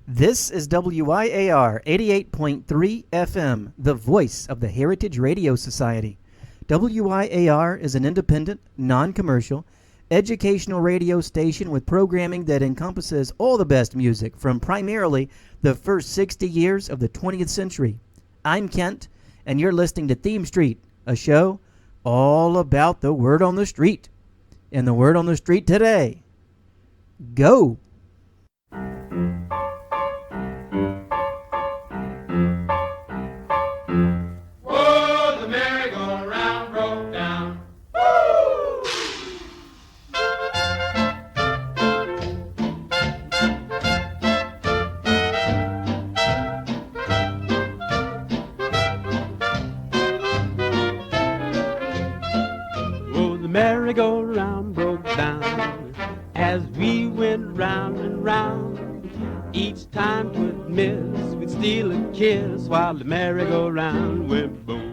This is WYAR 88.3 FM, the voice of the Heritage Radio Society. WYAR is an independent, non-commercial, educational radio station with programming that encompasses all the best music from primarily the first 60 years of the 20th century. I'm Kent, and you're listening to Theme Street, a show all about the word on the street. And the word on the street today, go! Merry-go-round broke down as we went round and round. Each time 'twould miss, we'd steal a kiss while the merry-go-round went boom.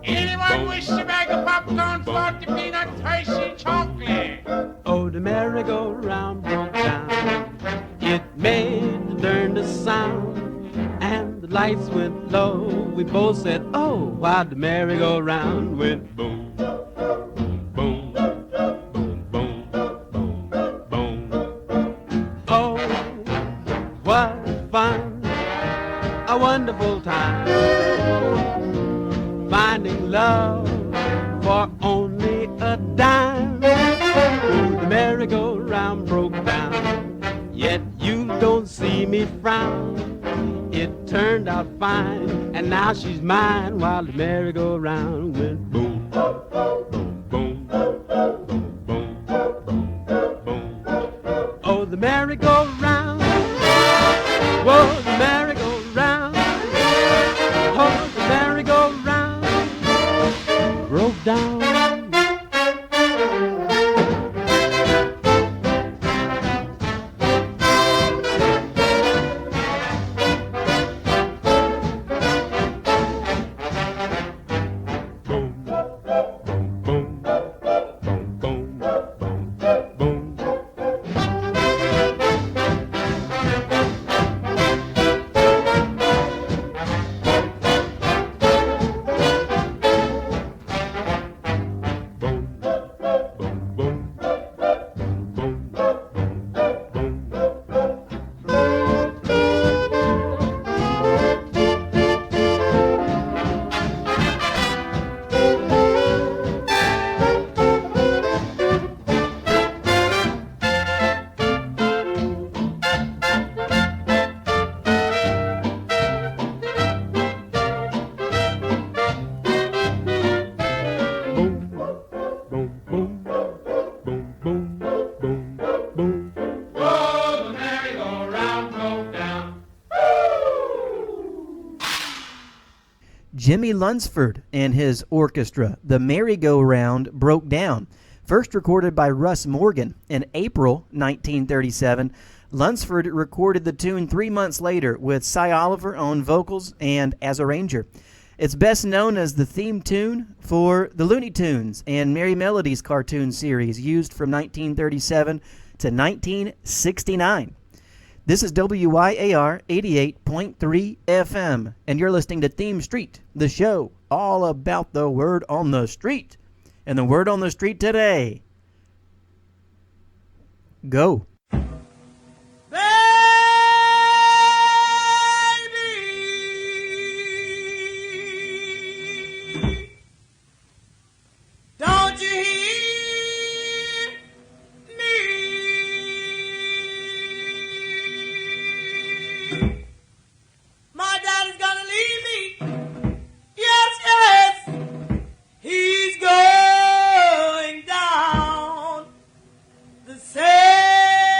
Anyone boom, wish a bag of popcorn, 40 peanuts, Hershey chocolate? Oh, the merry-go-round broke down. It made the darndest sound, and the lights went low. We both said, oh, while the merry-go-round went boom. A wonderful time finding love for only a dime. Oh, the merry-go-round broke down, yet you don't see me frown. It turned out fine, and now she's mine while the merry-go-round went boom, boom, boom, boom, boom, boom. Oh, the merry-go-round, whoa, the merry-go-round. Oh, the merry-go-round broke down. Jimmy Lunsford and his orchestra, The Merry-Go-Round, broke down. First recorded by Russ Morgan in April 1937, Lunsford recorded the tune 3 months later with Cy Oliver on vocals and as arranger. It's best known as the theme tune for the Looney Tunes and Merry Melodies cartoon series used from 1937 to 1969. This is WYAR 88.3 FM, and you're listening to Theme Street, the show all about the word on the street. And the word on the street today, go. Don't you hear me? My daddy's gonna leave me. Yes, yes. He's going down the same.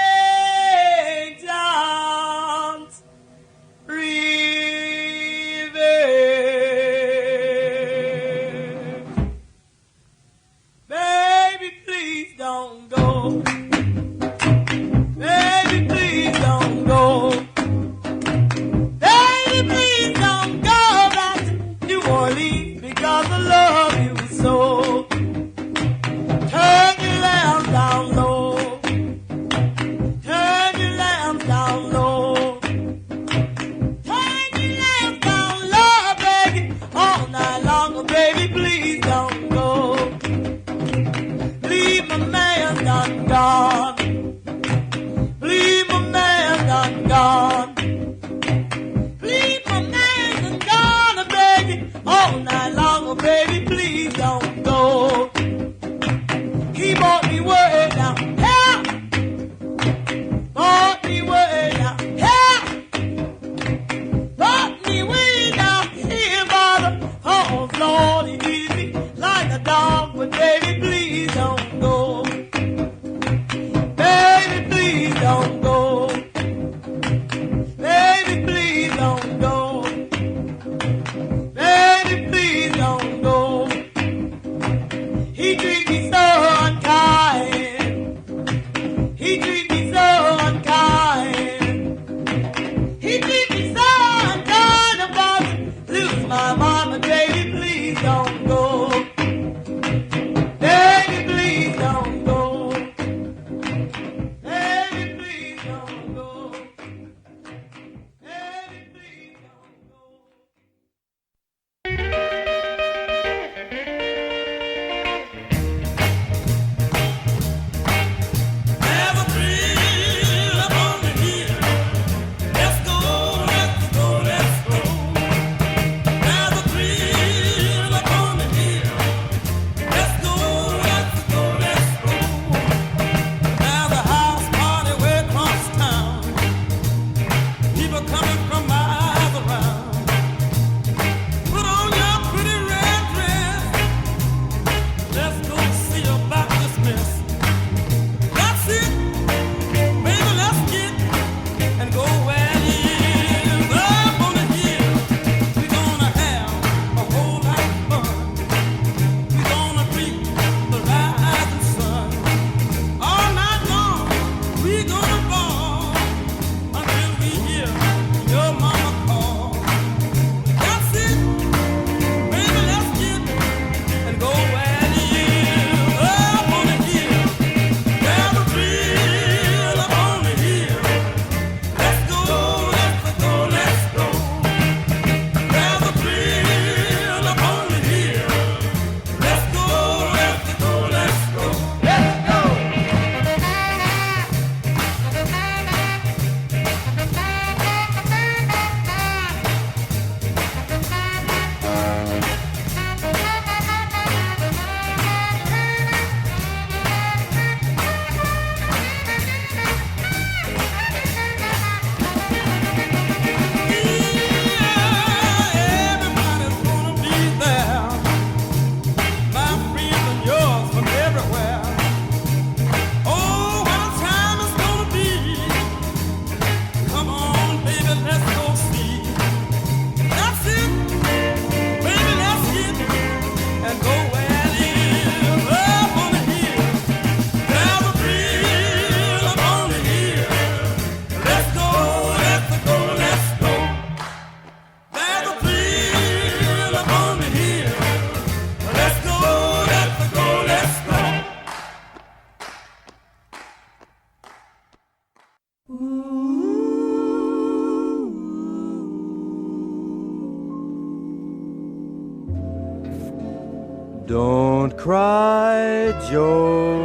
Don't cry, Joe.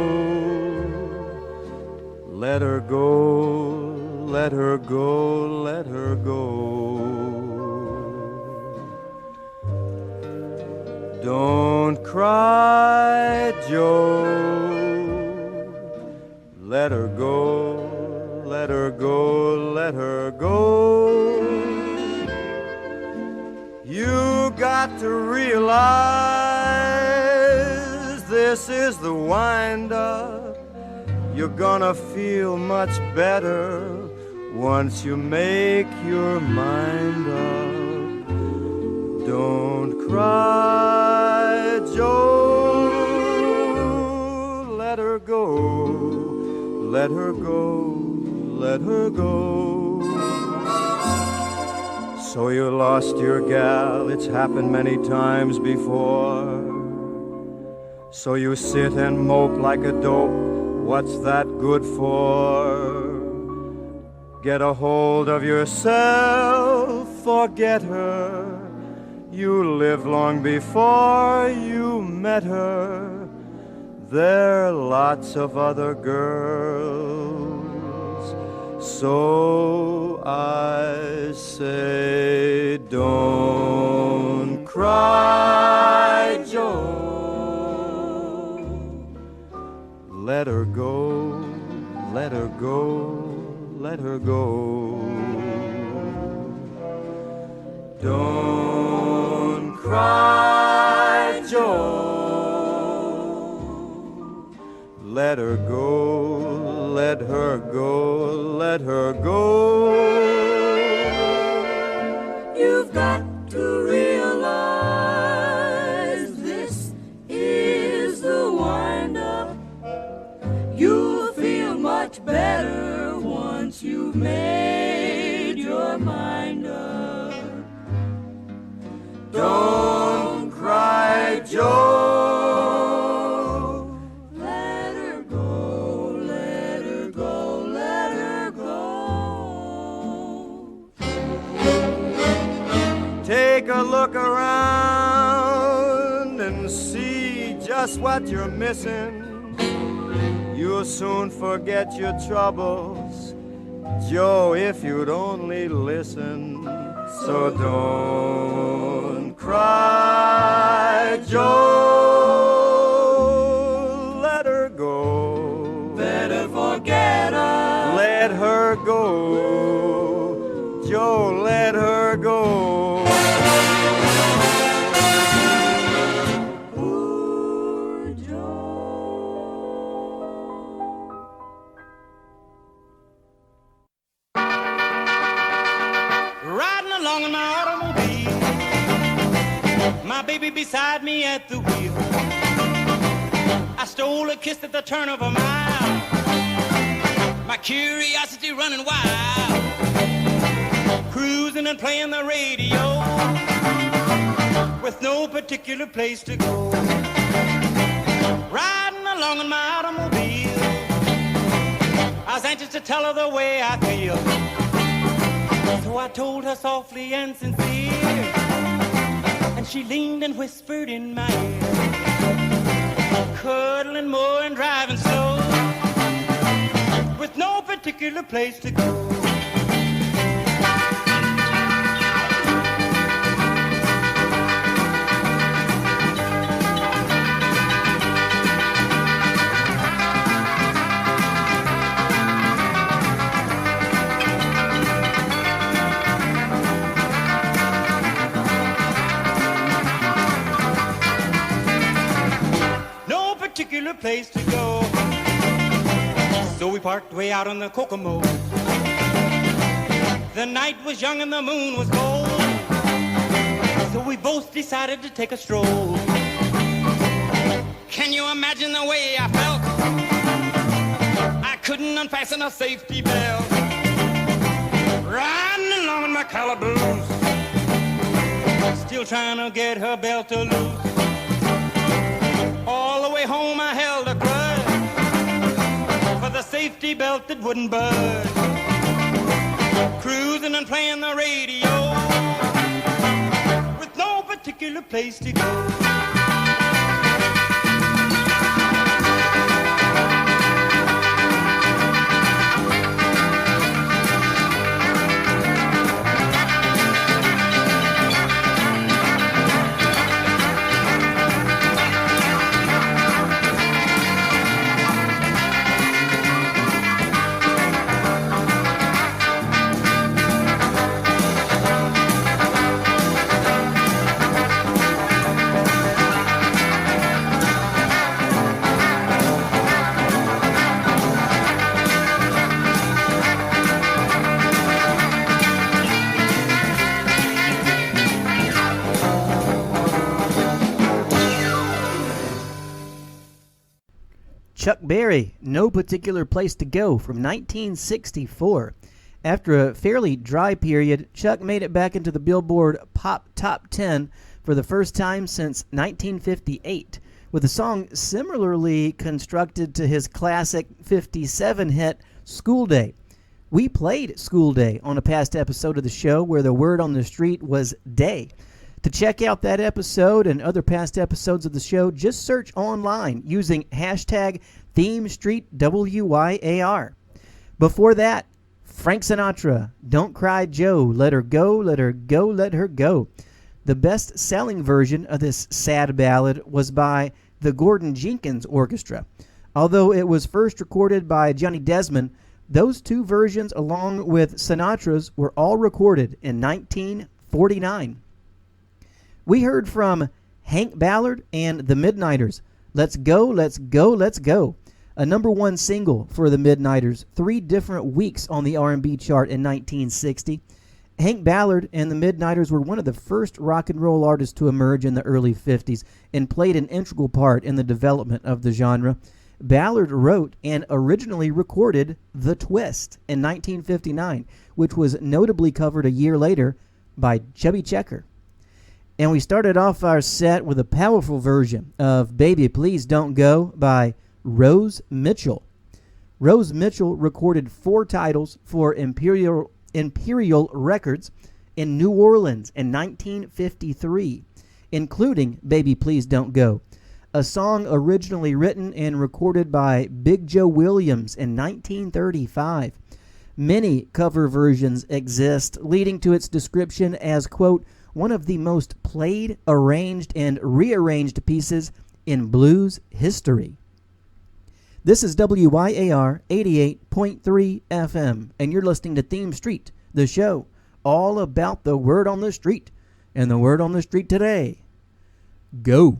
Let her go, let her go, let her go. Don't cry, Joe. Let her go, let her go, let her go. You got to realize this is the wind-up. You're gonna feel much better once you make your mind up. Don't cry, Joe. Let her go, let her go, let her go. So you lost your gal, it's happened many times before. So you sit and mope like a dope, what's that good for? Get a hold of yourself, forget her. You lived long before you met her. There are lots of other girls. So I say, don't cry, Joe. Let her go, let her go, let her go. Don't cry, Joe. Let her go, let her go, let her go. You've got to realize this is the wind-up. You'll feel much better once you've made your mind up. Don't cry, Joe. Let her go, let her go, let her go. Take a look around and see just what you're missing. You'll soon forget your troubles, Joe, if you'd only listen. So don't cry, Joe. Let her go. Better forget her. Let her go. Joe, let her go. Poor Joe. Riding along in my automobile, my baby beside me at the wheel. I stole a kiss at the turn of a mile, my curiosity running wild, cruising and playing the radio with no particular place to go. Riding along in my automobile, I was anxious to tell her the way I feel. So I told her softly and sincere, and she leaned and whispered in my ear, cuddling more and driving slow, with no particular place to go. Particular place to go. So we parked way out on the Kokomo. The night was young and the moon was cold, so we both decided to take a stroll. Can you imagine the way I felt? I couldn't unfasten a safety belt, riding along in my calaboose, still trying to get her belt to loose. All the way home I held a grudge for the safety belt that wouldn't budge. Cruising and playing the radio with no particular place to go. Chuck Berry, No Particular Place to Go from 1964. After a fairly dry period, Chuck made it back into the Billboard Pop Top 10 for the first time since 1958, with a song similarly constructed to his classic 57 hit School Day. We played School Day on a past episode of the show where the word on the street was day. To check out that episode and other past episodes of the show, just search online using hashtag themestreetwyar. Before that, Frank Sinatra, Don't Cry Joe, Let Her Go, Let Her Go, Let Her Go. The best-selling version of this sad ballad was by the Gordon Jenkins Orchestra. Although it was first recorded by Johnny Desmond, those two versions, along with Sinatra's, were all recorded in 1949. We heard from Hank Ballard and the Midnighters, Let's Go, Let's Go, Let's Go, a number one single for the Midnighters, 3 different weeks on the R&B chart in 1960. Hank Ballard and the Midnighters were one of the first rock and roll artists to emerge in the early 50s and played an integral part in the development of the genre. Ballard wrote and originally recorded The Twist in 1959, which was notably covered a year later by Chubby Checker. And we started off our set with a powerful version of Baby Please Don't Go by Rose Mitchell. Rose Mitchell recorded 4 titles for Imperial Records in New Orleans in 1953, including Baby Please Don't Go, a song originally written and recorded by Big Joe Williams in 1935. Many cover versions exist, leading to its description as, quote, one of the most played, arranged, and rearranged pieces in blues history. This is WYAR 88.3 FM, and you're listening to Theme Street, the show all about the word on the street. And the word on the street today, go.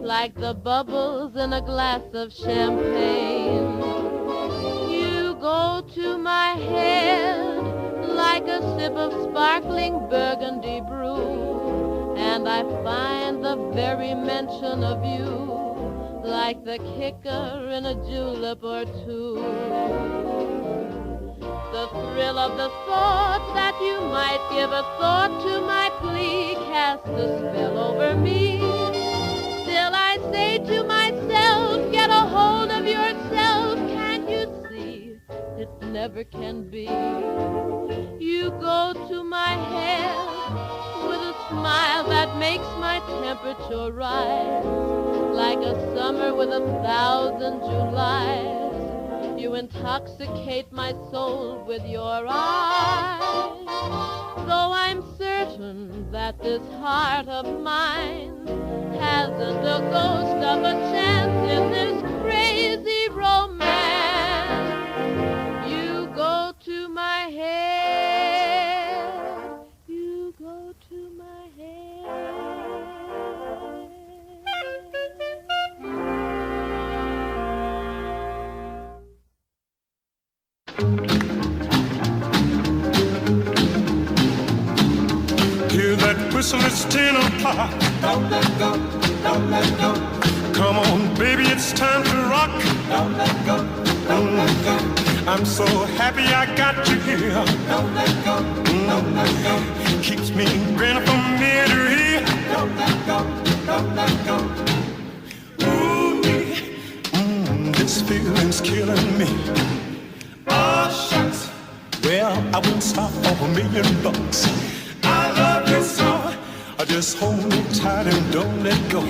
Like the bubbles in a glass of champagne. You go to my head like a sip of sparkling burgundy brew, and I find the very mention of you like the kicker in a julep or two. The thrill of the thought that you might give a thought to my plea cast a spell over me. Still I say to myself, get a hold of yourself, can't you see? It never can be. You go to my head with a smile that makes my temperature rise, like a summer with 1,000 Julys. You intoxicate my soul with your eyes. Though I'm certain that this heart of mine hasn't a ghost of a chance in this crazy romance. You go to my head, you go to my head. Hear that whistle, it's 10 o'clock. Don't let go, don't let go, Come on, baby, it's time to rock. don't let go, don't let go, I'm so happy I got you here. don't let go, don't let go, Keeps me grinning from ear to ear. don't let go, don't let go. Ooh, this feeling's killing me. Oh, shucks. Well, I wouldn't stop for $1,000,000. I love you so. Just hold me tight and don't let go.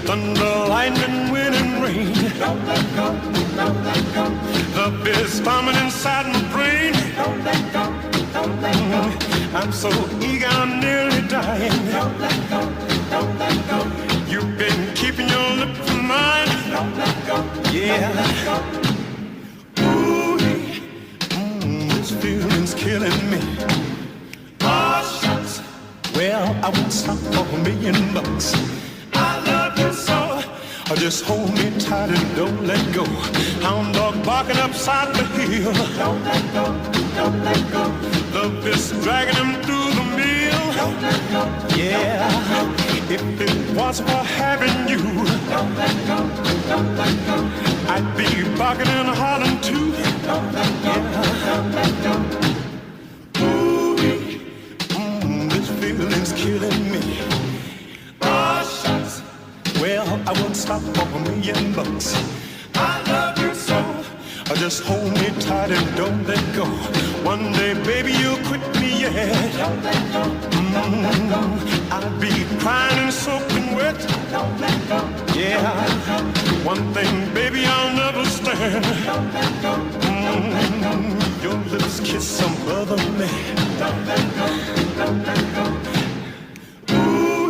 Thunder, lightning, wind, and rain. Don't let go, don't let go, Love is bombing inside my brain. don't let go, don't let go, I'm so eager, I'm nearly dying. don't let go, don't let go, You've been keeping your lips from mine. don't let go, Yeah. Ooh, this feeling's killing me. Oh, shucks. Well, I won't stop for $1,000,000. I love you so. Just hold me tight and don't let go. Hound dog barking upside the hill. don't let go, don't let go, Love is dragging him through the mill. don't let go, Yeah, if it was for having you, don't let go, don't let go, I'd be barking and hollering too. don't let go, don't let go. Ooh, this feeling's killing me. Oh, shucks. Well, I won't stop for $1,000,000. I love you so. Just hold me tight and don't let go. One day, baby, you'll quit me, yeah. Don't let go, don't let go, I'll be crying and soaking wet. don't let go, Yeah, one thing, baby, I'll never stand. don't let go, Your lips kiss some other man. don't let go, don't let go. Ooh,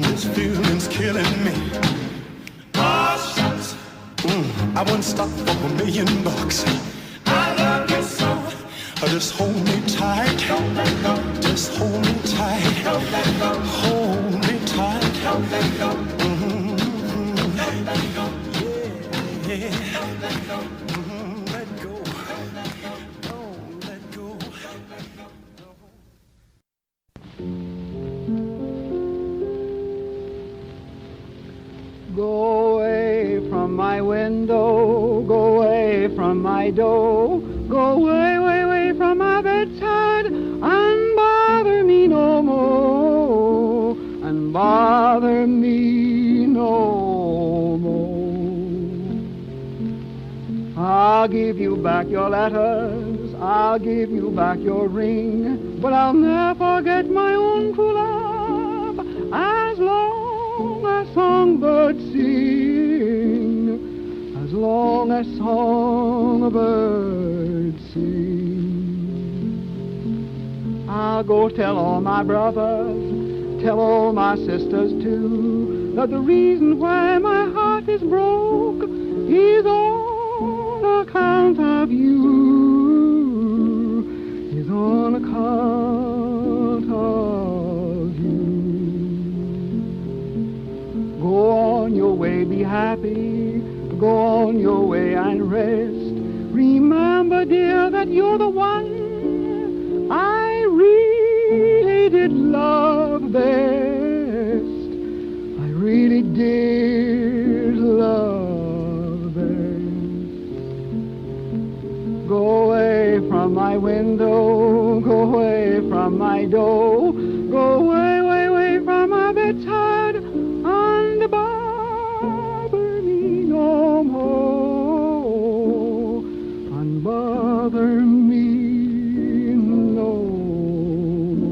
this feeling's killing me. Oh, shucks. I wouldn't stop for $1,000,000. I love you so. Just hold me tight. Don't let go, Just hold me tight. don't let go, Hold me tight. don't let go, Yeah. Let go. Don't let go. Go away from my window, go away from my door, go away, way, way from my bedside, and bother me no more, and bother me no more. I'll give you back your letters, I'll give you back your ring, but I'll never forget my own true love as long as songbirds sing, as long as songbirds sing. I'll go tell all my brothers, tell all my sisters too, that the reason why my heart is broke is on account of you, is on account of you. Go on your way, be happy, go on your way and rest. Remember, dear, that you're the one I really did love best. I really did love best. Go away from my window, go away from my door, go away, way, way from my bedside, and bother me no more, and bother me no more.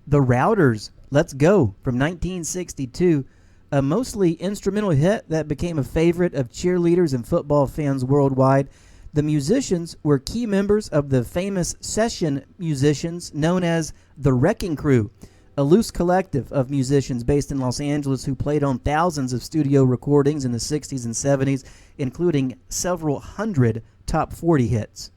The Routers, Let's Go from 1962, a mostly instrumental hit that became a favorite of cheerleaders and football fans worldwide. The musicians were key members of the famous session musicians known as the Wrecking Crew, a loose collective of musicians based in Los Angeles who played on thousands of studio recordings in the 60s and 70s, including several hundred top 40 hits.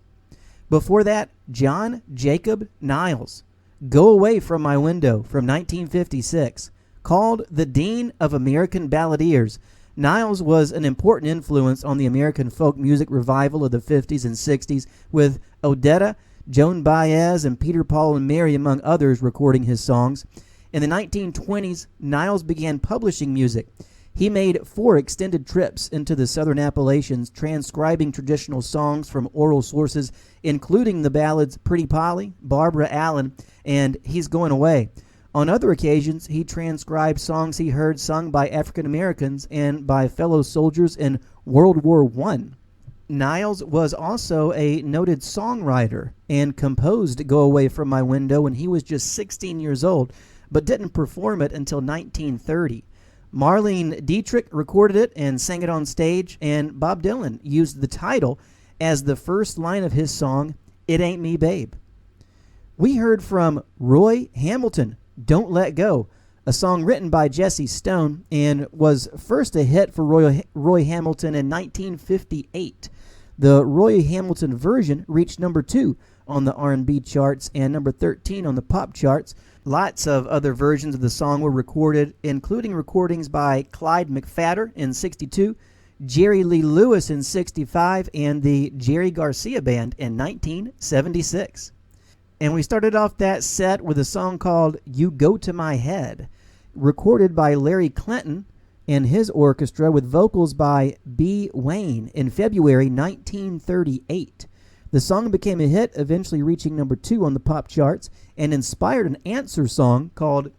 Before that, John Jacob Niles, Go Away From My Window from 1956. Called the Dean of American Balladeers, Niles was an important influence on the American folk music revival of the 50s and 60s, with Odetta, Joan Baez, and Peter, Paul, and Mary, among others, recording his songs. In the 1920s, Niles began publishing music. He made 4 extended trips into the Southern Appalachians, transcribing traditional songs from oral sources, including the ballads Pretty Polly, Barbara Allen, and He's Going Away. On other occasions, he transcribed songs he heard sung by African Americans and by fellow soldiers in World War I. Niles was also a noted songwriter and composed Go Away From My Window when he was just 16 years old, but didn't perform it until 1930. Marlene Dietrich recorded it and sang it on stage, and Bob Dylan used the title as the first line of his song, It Ain't Me, Babe. We heard from Roy Hamilton, Don't Let Go, a song written by Jesse Stone and was first a hit for Roy Hamilton in 1958. The Roy Hamilton version reached number 2 on the R&B charts and number 13 on the pop charts. Lots of other versions of the song were recorded, including recordings by Clyde McPhatter in 62, Jerry Lee Lewis in 65, and the Jerry Garcia Band in 1976. And we started off that set with a song called You Go to My Head, recorded by Larry Clinton and his orchestra with vocals by B. Wayne in February 1938. The song became a hit, eventually reaching number 2 on the pop charts, and inspired an answer song called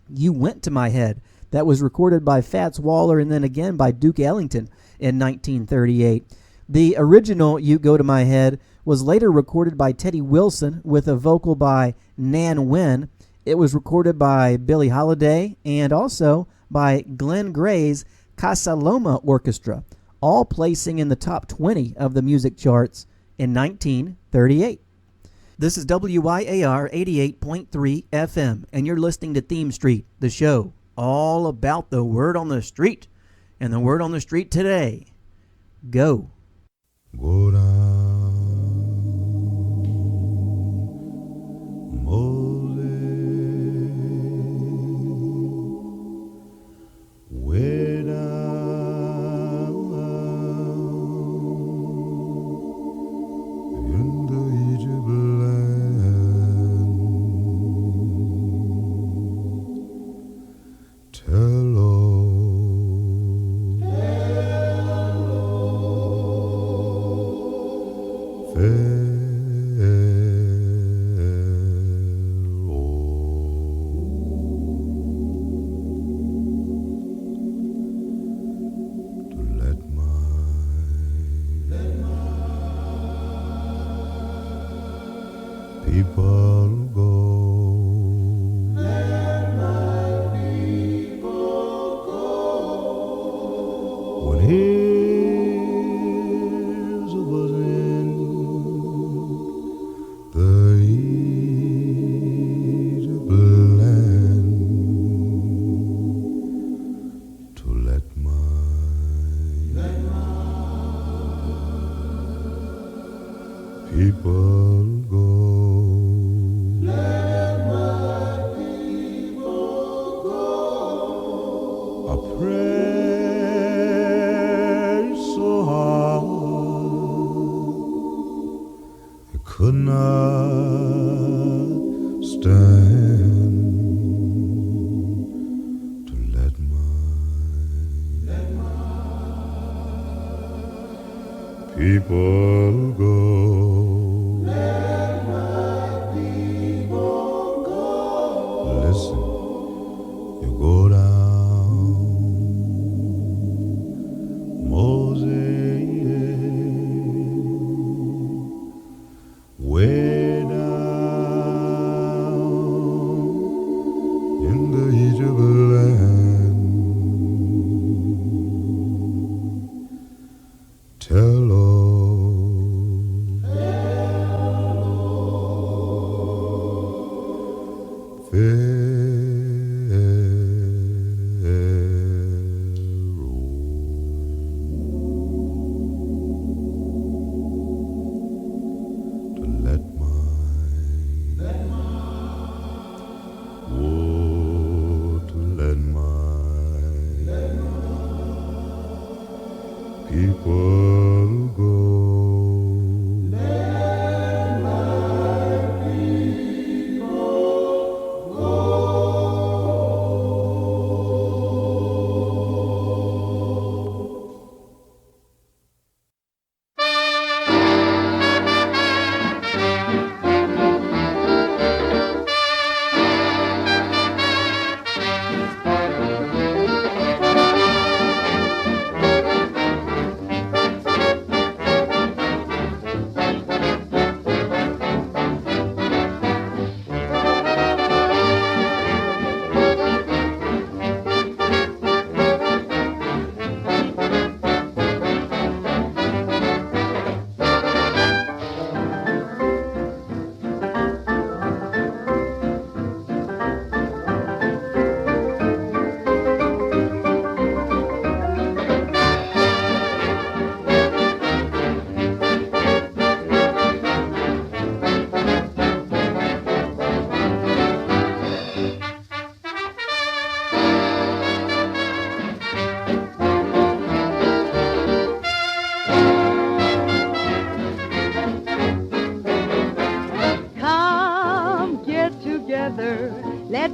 You Went to My Head that was recorded by Fats Waller and then again by Duke Ellington in 1938. The original You Go to My Head was later recorded by Teddy Wilson with a vocal by Nan Wynn. It was recorded by Billie Holiday and also by Glenn Gray's Casa Loma Orchestra, all placing in the top 20 of the music charts in 1938. This is WYAR 88.3 FM, and you're listening to Theme Street, the show all about the word on the street. And the word on the street today, go. Go down, Moses, way down in the Egypt land. Tell Pharaoh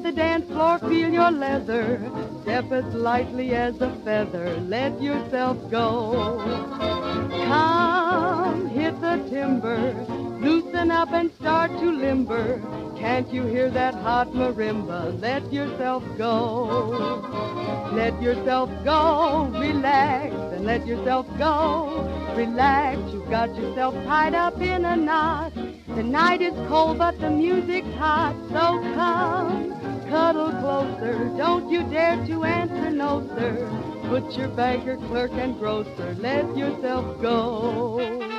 the dance floor, feel your leather. Step as lightly as a feather, let yourself go. Come, hit the timber, loosen up and start to limber. Can't you hear that hot marimba? Let yourself go. Let yourself go, relax, and let yourself go. Relax, you've got yourself tied up in a knot. The night is cold, but the music's hot, so come, cuddle closer. Don't you dare to answer no, sir. Put your banker, clerk, and grocer. Let yourself go.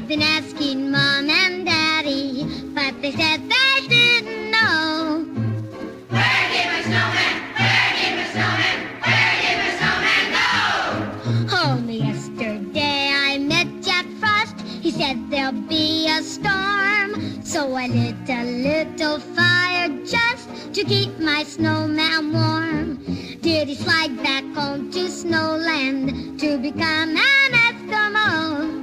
I've been asking Mom and Daddy, but they said they didn't know. Where did my snowman? Where did my snowman? Where did my snowman go? Only yesterday I met Jack Frost. He said there'll be a storm, so I lit a little fire just to keep my snowman warm. Did he slide back home to Snowland to become an Eskimo?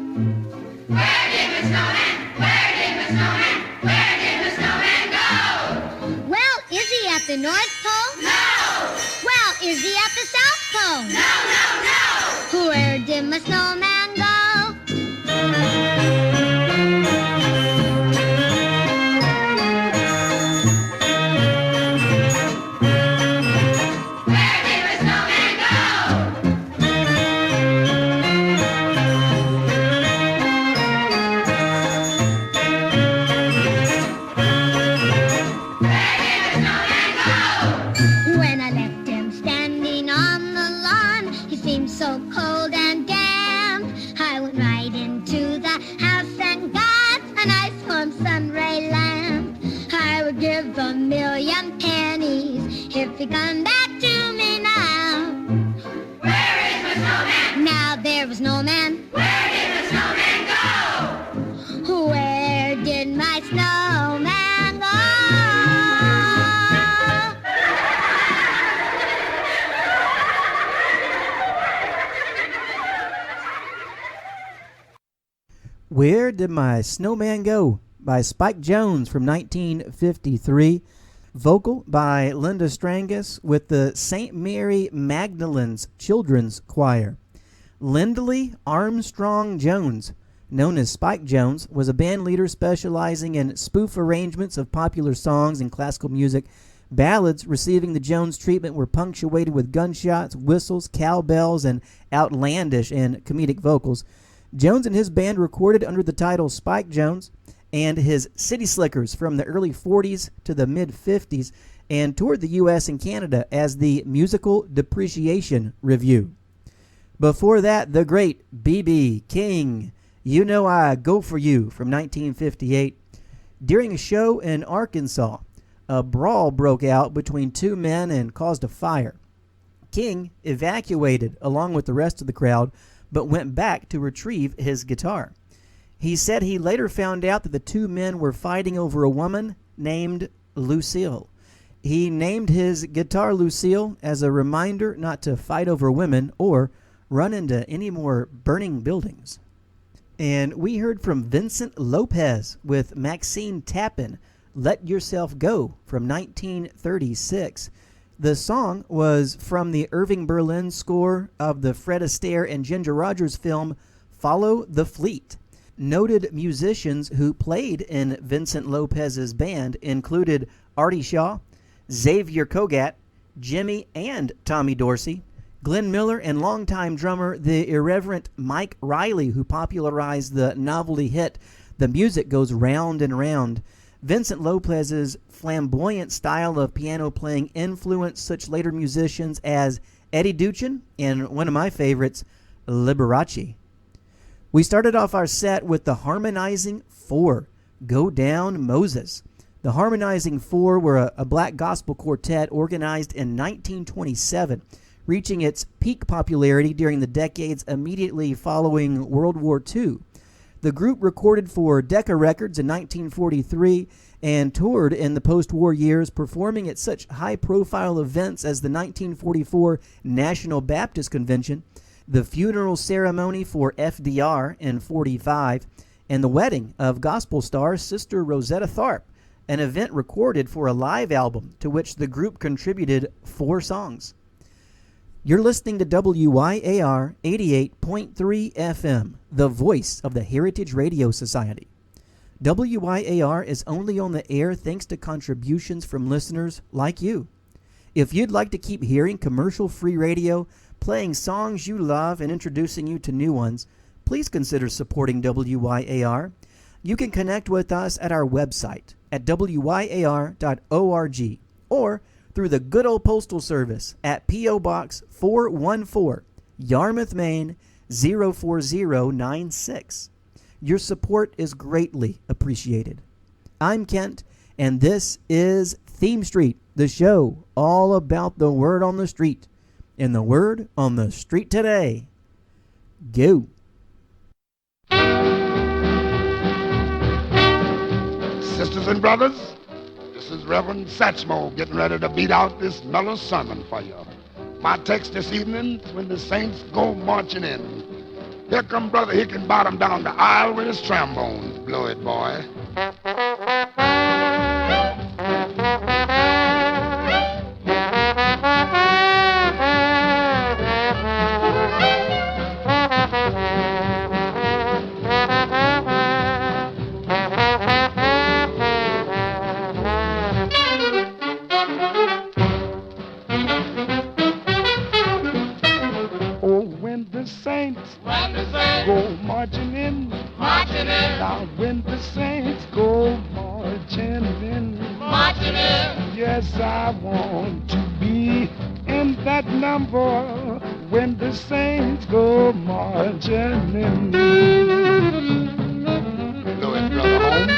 Where did my snowman? Where did my snowman? Where did my snowman go? Well, is he at the North Pole? No! Well, is he at the South Pole? No, no, no! Where did my snowman go? So cold and damp, I went right into the house and got a nice warm sunray lamp. I would give $1,000,000 pennies if he come back to me now. Where is my snowman? Now there was no man. Where did my snowman go? Where did my snowman go? Where Did My Snowman Go? By Spike Jones from 1953. Vocal by Linda Strangus with the St. Mary Magdalene's Children's Choir. Lindley Armstrong Jones, known as Spike Jones, was a band leader specializing in spoof arrangements of popular songs and classical music. Ballads receiving the Jones treatment were punctuated with gunshots, whistles, cowbells, and outlandish and comedic vocals. Jones and his band recorded under the title Spike Jones and his City Slickers from the early 40s to the mid-50s and toured the U.S. and Canada as the Musical Depreciation Review. Before that, the great B.B. King, You Know I Go For You from 1958. During a show in Arkansas, a brawl broke out between two men and caused a fire. King evacuated along with the rest of the crowd, but went back to retrieve his guitar. He said he later found out that the two men were fighting over a woman named Lucille. He named his guitar Lucille as a reminder not to fight over women or run into any more burning buildings. And we heard from Vincent Lopez with Maxine Tappan, Let Yourself Go from 1936. The song was from the Irving Berlin score of the Fred Astaire and Ginger Rogers film Follow the Fleet. Noted musicians who played in Vincent Lopez's band included Artie Shaw, Xavier Cogat, Jimmy and Tommy Dorsey, Glenn Miller, and longtime drummer the irreverent Mike Riley, who popularized the novelty hit The Music Goes Round and Round. Vincent Lopez's flamboyant style of piano playing influenced such later musicians as Eddie Duchin and one of my favorites, Liberace. We started off our set with the Harmonizing Four, Go Down Moses. The Harmonizing Four were a black gospel quartet organized in 1927, reaching its peak popularity during the decades immediately following World War II. The group recorded for Decca Records in 1943 and toured in the post-war years, performing at such high-profile events as the 1944 National Baptist Convention, the funeral ceremony for FDR in 45, and the wedding of gospel star Sister Rosetta Tharpe, an event recorded for a live album to which the group contributed 4 songs. You're listening to WYAR 88.3 FM, the voice of the Heritage Radio Society. WYAR is only on the air thanks to contributions from listeners like you. If you'd like to keep hearing commercial-free radio, playing songs you love and introducing you to new ones, please consider supporting WYAR. You can connect with us at our website at wyar.org or through the good old postal service at P.O. Box 414, Yarmouth, Maine 04096. Your support is greatly appreciated. I'm Kent, and this is Theme Street, the show all about the word on the street. And the word on the street today. Go. Sisters and brothers, this is Reverend Satchmo getting ready to beat out this mellow sermon for you. My text this evening is when the saints go marching in. Here come Brother Hickenbottom down the aisle with his trombone. Blow it, boy. Go marching in, now when the saints go marching in, yes, I want to be in that number when the saints go marching in. Blow it, Brother Holmes.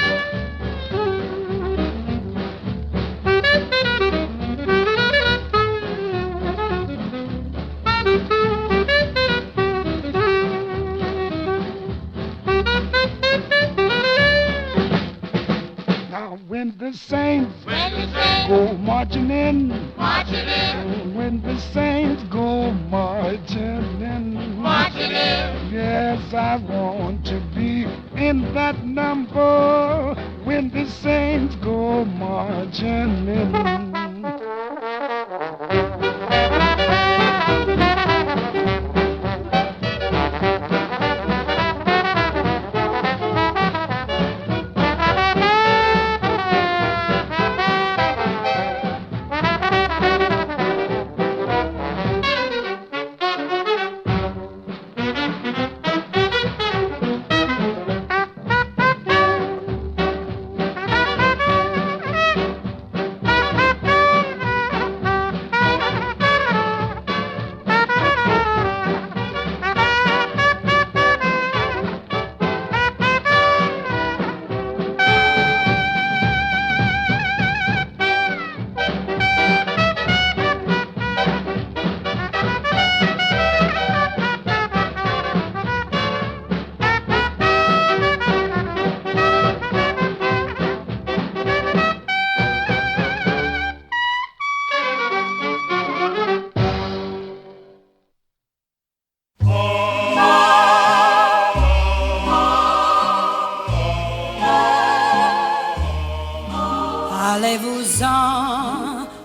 When the saints go marching in, when the saints go marching in, yes, I want to be in that number when the saints go marching in.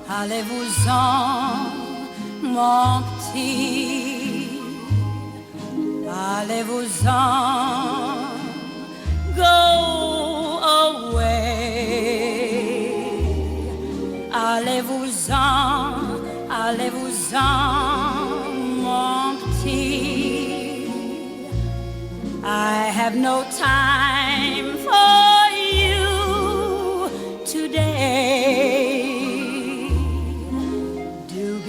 Allez-vous-en, mon petit, allez-vous-en, go away. Allez-vous-en, allez-vous-en, mon petit. I have no time for you today.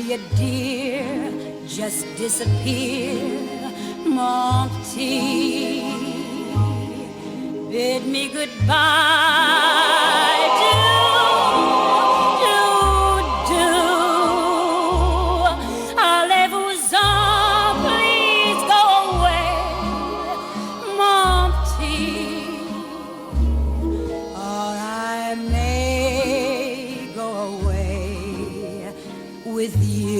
A dear, just disappear, mon petit. Bid me goodbye, do. Allez-vous-en, please go away, mon petit. Or I may go away with you.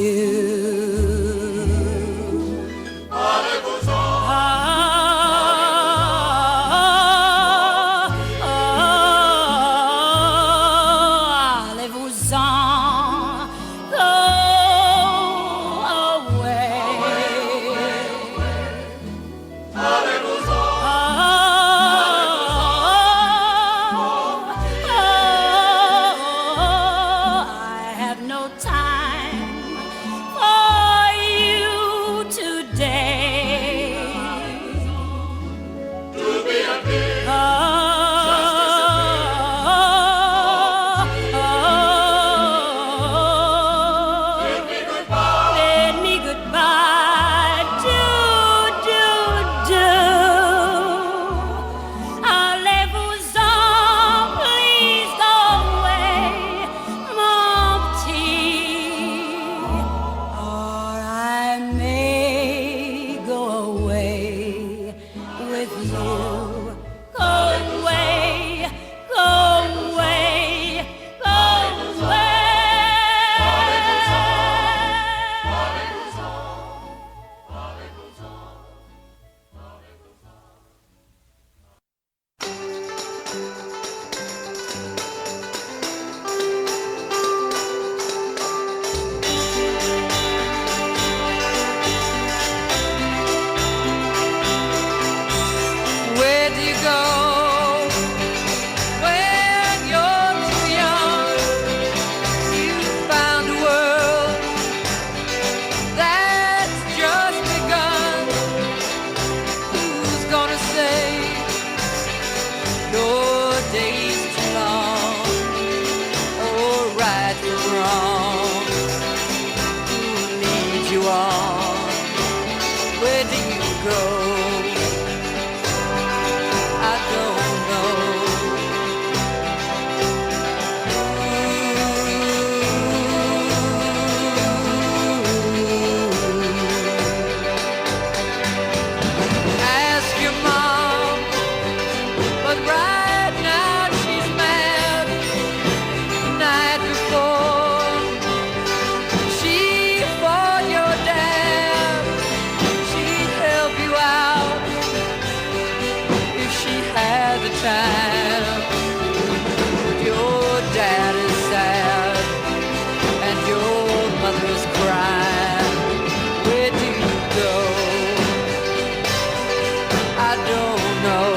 time. Your dad is sad and your mother's crying. Where do you go? I don't know.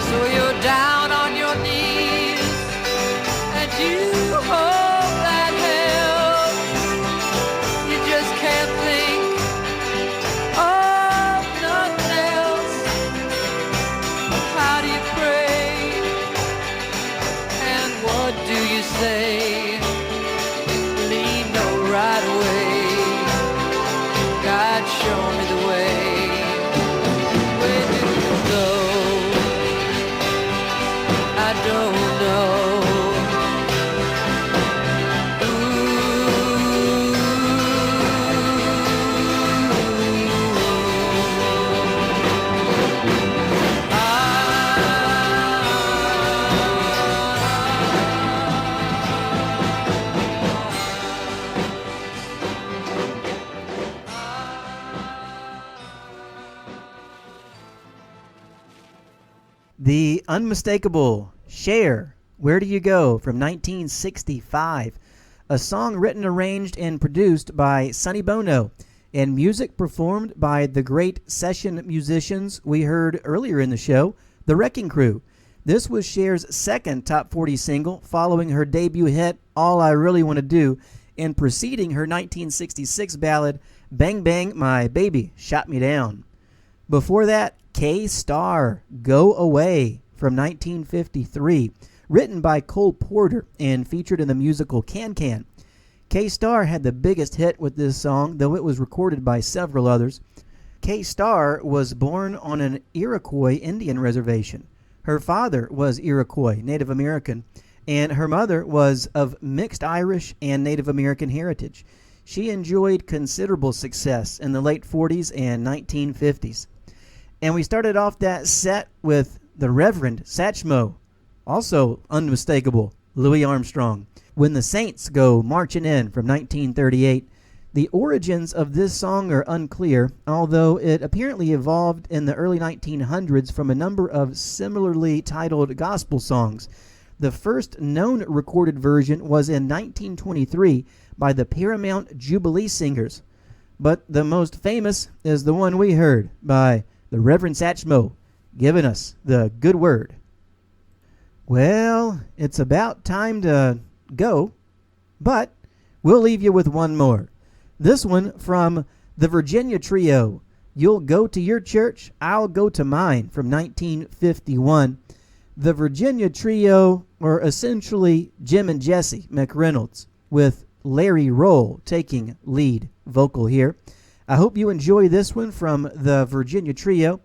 So you're down on your knees and you hope that helps. You just can't think of nothing else. How do you pray? And what do you say? Lean no right away. God, show me the way. Where do you go? I don't know. The unmistakable Cher, Where Do You Go, from 1965. A song written, arranged, and produced by Sonny Bono, and music performed by the great session musicians we heard earlier in the show, The Wrecking Crew. This was Cher's second top 40 single, following her debut hit, All I Really Want to Do, and preceding her 1966 ballad, Bang Bang My Baby Shot Me Down. Before that, K-Star, Go Away, from 1953, written by Cole Porter and featured in the musical Can-Can. K-Star had the biggest hit with this song, though it was recorded by several others. K-Star was born on an Iroquois Indian reservation. Her father was Iroquois, Native American, and her mother was of mixed Irish and Native American heritage. She enjoyed considerable success in the late 40s and 1950s. And we started off that set with the Reverend Satchmo, also unmistakable, Louis Armstrong, When the Saints Go Marching In, from 1938. The origins of this song are unclear, although it apparently evolved in the early 1900s from a number of similarly titled gospel songs. The first known recorded version was in 1923 by the Paramount Jubilee Singers, but the most famous is the one we heard by the Reverend Satchmo, giving us the good word. Well, it's about time to go, but we'll leave you with one more. This one from the Virginia Trio, You'll Go to Your Church, I'll Go to Mine, from 1951. The Virginia Trio were essentially Jim and Jesse McReynolds, with Larry Roll taking lead vocal here. I hope you enjoy this one from the Virginia Trio,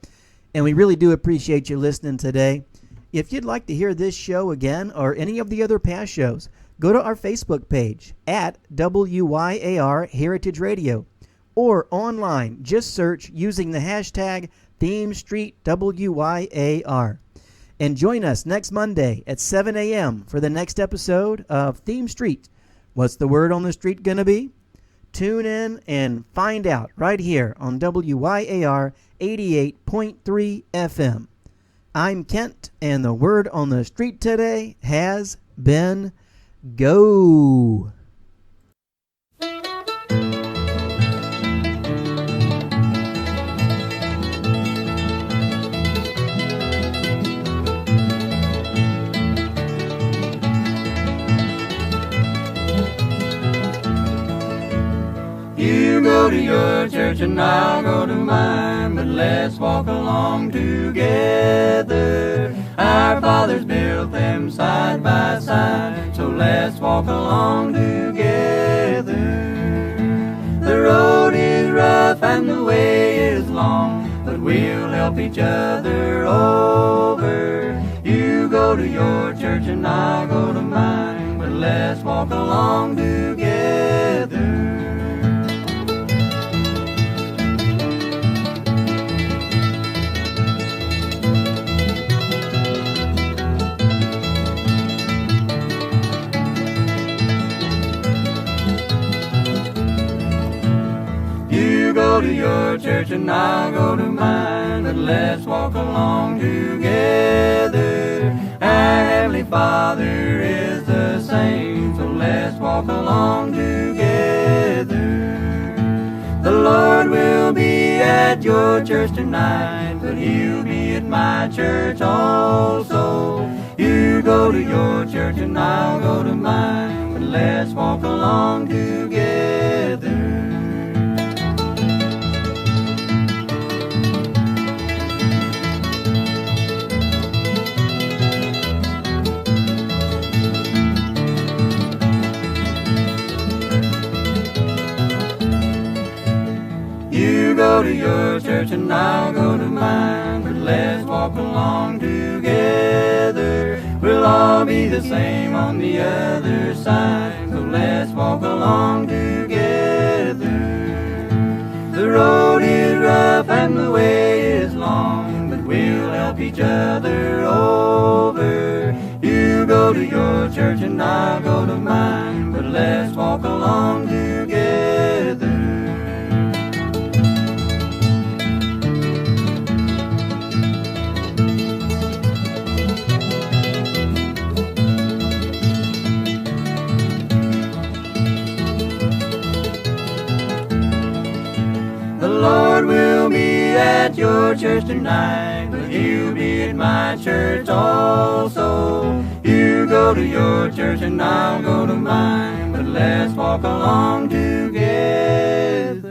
and we really do appreciate you listening today. If you'd like to hear this show again or any of the other past shows, go to our Facebook page at WYAR Heritage Radio, or online, just search using the hashtag ThemeStreetWYAR. And join us next Monday at 7 a.m. for the next episode of Theme Street. What's the word on the street going to be? Tune in and find out right here on WYAR 88.3 FM. I'm Kent, and the word on the street today has been go. You go to your church and I'll go to mine, but let's walk along together. Our fathers built them side by side, so let's walk along together. The road is rough and the way is long, but we'll help each other over. You go to your church and I'll go to mine, but let's walk along together. You go to your church and I'll go to mine, but let's walk along together. Our Heavenly Father is the same, so let's walk along together. The Lord will be at your church tonight, but He'll be at my church also. You go to your church and I'll go to mine, but let's walk along together. You go to your church and I'll go to mine, but let's walk along together. We'll all be the same on the other side, so let's walk along together. The road is rough and the way is long, but we'll help each other over. You go to your church and I'll go to mine, but let's walk along together. The Lord will be at your church tonight, but He'll be at my church also. You go to your church and I'll go to mine, but let's walk along together.